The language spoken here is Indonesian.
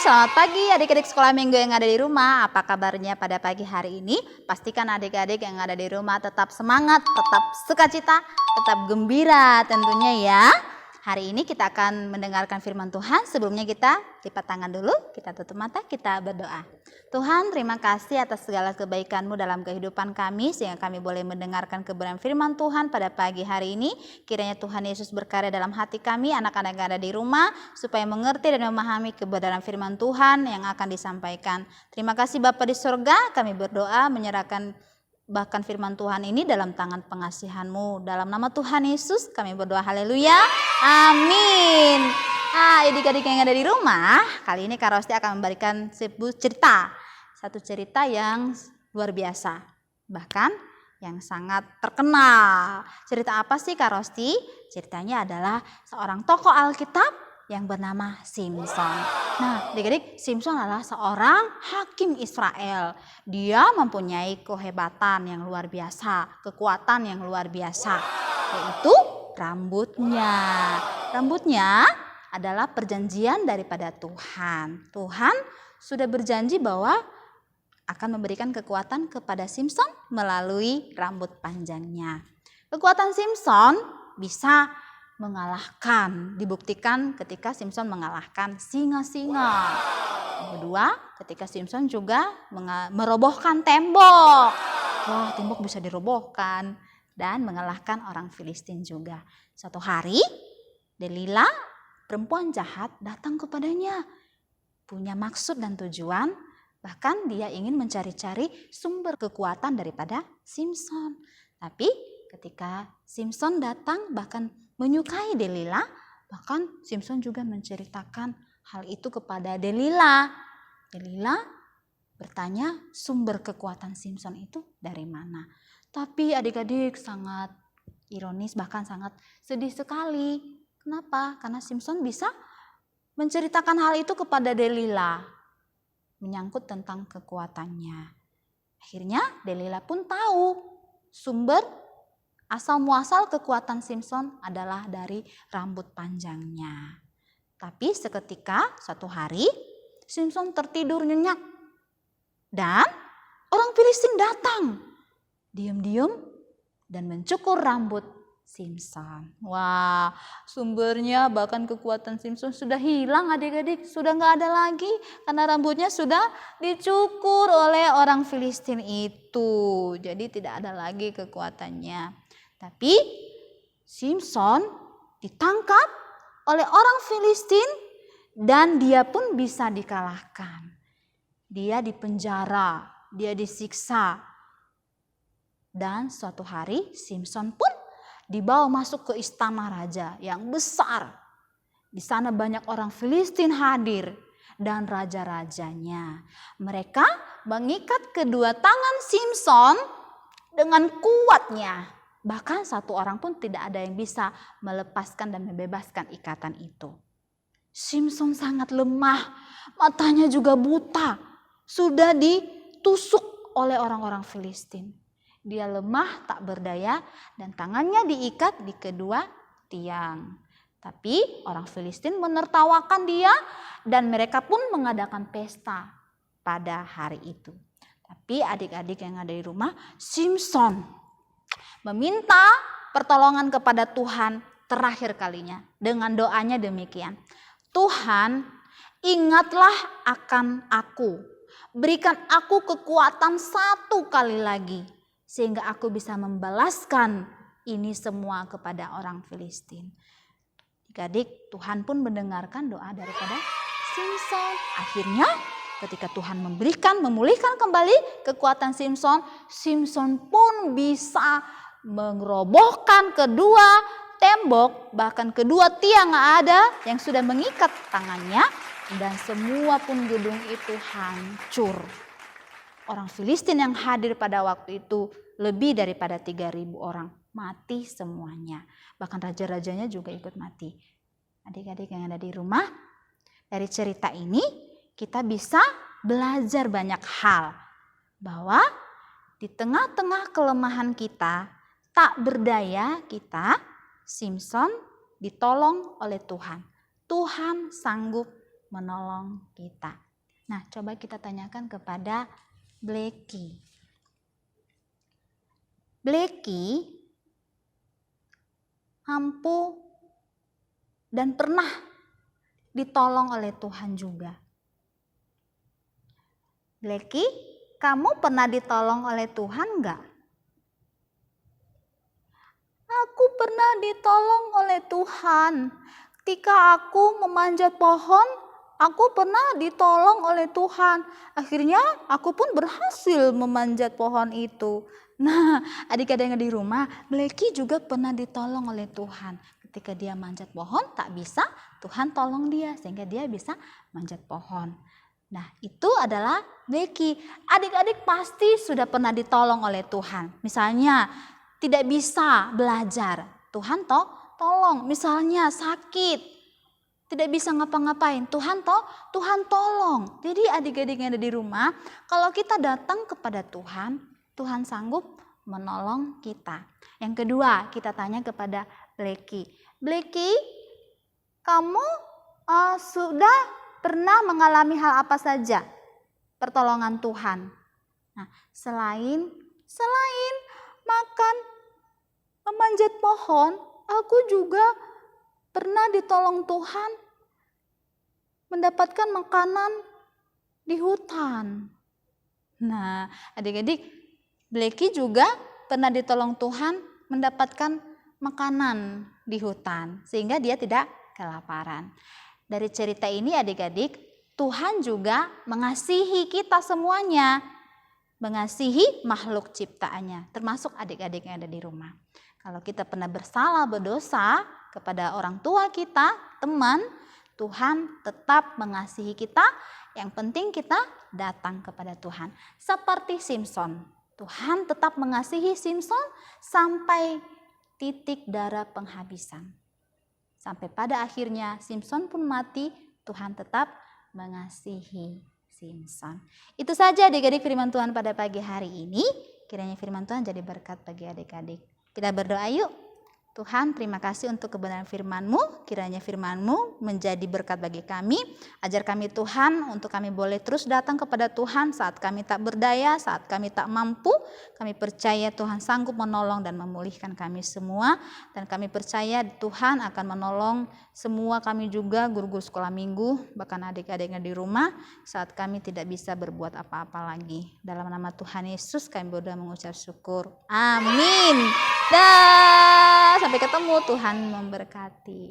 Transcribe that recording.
selamat pagi adik-adik sekolah minggu yang ada di rumah. Apa kabarnya pada pagi hari ini? Pastikan adik-adik yang ada di rumah tetap semangat, tetap sukacita, tetap gembira tentunya ya. Hari ini kita akan mendengarkan firman Tuhan. Sebelumnya kita lipat tangan dulu, kita tutup mata, kita berdoa. Tuhan, terima kasih atas segala kebaikan-Mu dalam kehidupan kami sehingga kami boleh mendengarkan kebenaran firman Tuhan pada pagi hari ini. Kiranya Tuhan Yesus berkarya dalam hati kami, anak-anak yang ada di rumah, supaya mengerti dan memahami kebenaran firman Tuhan yang akan disampaikan. Terima kasih Bapa di surga, kami berdoa menyerahkan bahkan firman Tuhan ini dalam tangan pengasihan-Mu. Dalam nama Tuhan Yesus kami berdoa, haleluya, amin. Adik-adik yang ada di rumah, kali ini Kak Rosti akan memberikan satu cerita yang luar biasa, bahkan yang sangat terkenal. Cerita apa sih Kak Rosti? Ceritanya adalah seorang tokoh Alkitab yang bernama Simson. Nah, adik-adik, Simson adalah seorang hakim Israel. Dia mempunyai kehebatan yang luar biasa, kekuatan yang luar biasa, yaitu rambutnya. Rambutnya adalah perjanjian daripada Tuhan. Tuhan sudah berjanji bahwa akan memberikan kekuatan kepada Simson melalui rambut panjangnya. Kekuatan Simson bisa mengalahkan, dibuktikan ketika Simson mengalahkan singa-singa. Yang kedua, ketika Simson juga merobohkan tembok. Wah, tembok bisa dirobohkan dan mengalahkan orang Filistin juga. Suatu hari, Delila, perempuan jahat, datang kepadanya. Punya maksud dan tujuan, bahkan dia ingin mencari-cari sumber kekuatan daripada Simson. Tapi ketika Simson datang bahkan menyukai Delila, bahkan Simson juga menceritakan hal itu kepada Delila. Delila bertanya sumber kekuatan Simson itu dari mana. Tapi adik-adik sangat ironis, bahkan sangat sedih sekali. Kenapa? Karena Simson bisa menceritakan hal itu kepada Delila, menyangkut tentang kekuatannya. Akhirnya Delila pun tahu sumber asal muasal kekuatan Simson adalah dari rambut panjangnya. Tapi seketika suatu hari Simson tertidur nyenyak dan orang Filistin datang diam-diam dan mencukur rambut Simson. Wah, sumbernya bahkan kekuatan Simson sudah hilang adik-adik, sudah nggak ada lagi karena rambutnya sudah dicukur oleh orang Filistin itu. Jadi tidak ada lagi kekuatannya. Tapi Simson ditangkap oleh orang Filistin dan dia pun bisa dikalahkan. Dia dipenjara, dia disiksa. Dan suatu hari Simson pun dibawa masuk ke istana raja yang besar. Di sana banyak orang Filistin hadir dan raja-rajanya. Mereka mengikat kedua tangan Simson dengan kuatnya. Bahkan satu orang pun tidak ada yang bisa melepaskan dan membebaskan ikatan itu. Simson sangat lemah, matanya juga buta. Sudah ditusuk oleh orang-orang Filistin. Dia lemah, tak berdaya, dan tangannya diikat di kedua tiang. Tapi orang Filistin menertawakan dia dan mereka pun mengadakan pesta pada hari itu. Tapi adik-adik yang ada di rumah, Simson meminta pertolongan kepada Tuhan terakhir kalinya dengan doanya demikian. Tuhan, ingatlah akan aku. Berikan aku kekuatan satu kali lagi sehingga aku bisa membalaskan ini semua kepada orang Filistin. Adik-adik, Tuhan pun mendengarkan doa daripada Simson. Akhirnya ketika Tuhan memulihkan kembali kekuatan Simson, Simson pun bisa merobohkan kedua tembok, bahkan kedua tiang ada yang sudah mengikat tangannya, dan semua pun gedung itu hancur. Orang Filistin yang hadir pada waktu itu lebih daripada 3.000 orang, mati semuanya. Bahkan raja-rajanya juga ikut mati. Adik-adik yang ada di rumah, dari cerita ini kita bisa belajar banyak hal. Bahwa di tengah-tengah kelemahan kita, tak berdaya kita, Simson ditolong oleh Tuhan. Tuhan sanggup menolong kita. Nah, coba kita tanyakan kepada Blacky. Blacky mampu dan pernah ditolong oleh Tuhan juga. Blacky, kamu pernah ditolong oleh Tuhan enggak? Aku pernah ditolong oleh Tuhan. Ketika aku memanjat pohon, aku pernah ditolong oleh Tuhan. Akhirnya aku pun berhasil memanjat pohon itu. Nah, adik-adik yang di rumah, Blacky juga pernah ditolong oleh Tuhan. Ketika dia manjat pohon tak bisa, Tuhan tolong dia sehingga dia bisa manjat pohon. Nah, itu adalah Blacky. Adik-adik pasti sudah pernah ditolong oleh Tuhan. Misalnya tidak bisa belajar, Tuhan tolong. Misalnya sakit, tidak bisa ngapa-ngapain, Tuhan tolong. Jadi adik-adik yang ada di rumah, kalau kita datang kepada Tuhan, Tuhan sanggup menolong kita. Yang kedua, kita tanya kepada Blacky. Blacky, kamu sudah pernah mengalami hal apa saja pertolongan Tuhan? Nah, selain makan, memanjat pohon, aku juga pernah ditolong Tuhan mendapatkan makanan di hutan. Nah, adik-adik, Blacky juga pernah ditolong Tuhan mendapatkan makanan di hutan sehingga dia tidak kelaparan. Dari cerita ini adik-adik, Tuhan juga mengasihi kita semuanya, mengasihi makhluk ciptaannya, termasuk adik-adik yang ada di rumah. Kalau kita pernah bersalah, berdosa kepada orang tua kita, teman, Tuhan tetap mengasihi kita. Yang penting kita datang kepada Tuhan. Seperti Simpson, Tuhan tetap mengasihi Simpson sampai titik darah penghabisan. Sampai pada akhirnya Simpson pun mati, Tuhan tetap mengasihi Simpson. Itu saja adik-adik firman Tuhan pada pagi hari ini. Kiranya firman Tuhan jadi berkat bagi adik-adik. Kita berdoa yuk. Tuhan, terima kasih untuk kebenaran firman-Mu. Kiranya firman-Mu menjadi berkat bagi kami. Ajar kami Tuhan untuk kami boleh terus datang kepada Tuhan saat kami tak berdaya, saat kami tak mampu. Kami percaya Tuhan sanggup menolong dan memulihkan kami semua. Dan kami percaya Tuhan akan menolong semua kami juga, guru-guru sekolah minggu, bahkan adik-adiknya di rumah saat kami tidak bisa berbuat apa-apa lagi. Dalam nama Tuhan Yesus kami berdoa mengucap syukur. Amin. Dan sampai ketemu, Tuhan memberkati.